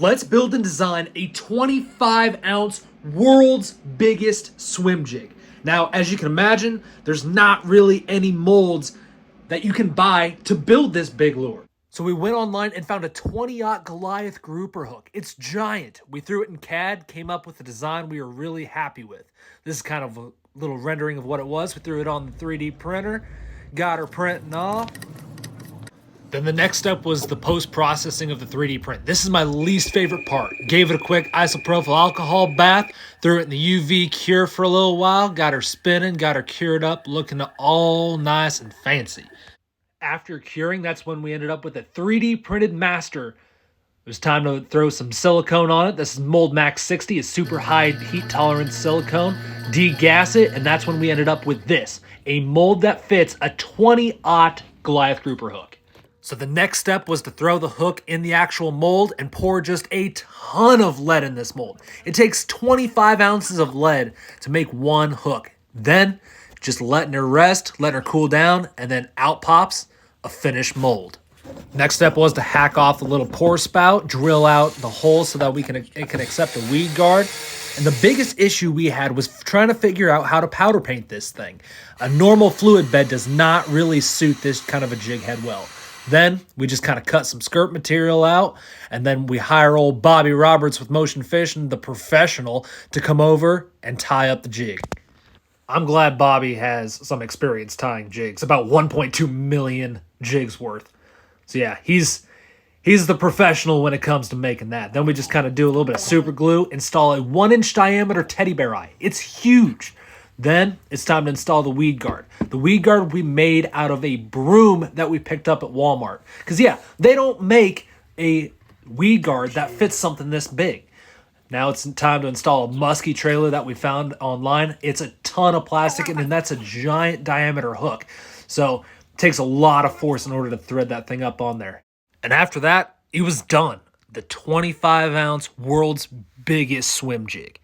Let's build and design a 25-ounce world's biggest swim jig. Now, as you can imagine, there's not really any molds that you can buy to build this big lure. So we went online and found a 20-aught Goliath grouper hook. It's giant. We threw it in CAD, came up with a design we were really happy with. This is kind of a little rendering of what it was. We threw it on the 3D printer, got her printing off. Then the next step was the post-processing of the 3D print. This is my least favorite part. Gave it a quick isopropyl alcohol bath, threw it in the UV cure for a little while, got her spinning, got her cured up, looking all nice and fancy. After curing, that's when we ended up with a 3D printed master. It was time to throw some silicone on it. This is Mold Max 60, a super high heat tolerance silicone. Degas it, and that's when we ended up with this, a mold that fits a 20-aught Goliath grouper hook. So the next step was to throw the hook in the actual mold and pour just a ton of lead in this mold. It takes 25 ounces of lead to make one hook. Then just letting her rest, letting her cool down, and then out pops a finished mold. Next step was to hack off the little pour spout, drill out the hole so that it can accept a weed guard. And the biggest issue we had was trying to figure out how to powder paint this thing. A normal fluid bed does not really suit this kind of a jig head well. Then we just kind of cut some skirt material out, and then we hire old Bobby Roberts with Motion Fishing, the professional, to come over and tie up the jig. I'm glad Bobby has some experience tying jigs, about 1.2 million jigs worth. So yeah, he's the professional when it comes to making that. Then we just kind of do a little bit of super glue, install a 1-inch diameter teddy bear eye. It's huge. Then it's time to install the weed guard. The weed guard we made out of a broom that we picked up at Walmart. Because yeah, they don't make a weed guard that fits something this big. Now it's time to install a musky trailer that we found online. It's a ton of plastic, and then that's a giant diameter hook. So it takes a lot of force in order to thread that thing up on there. And after that, it was done. The 25-ounce world's biggest swim jig.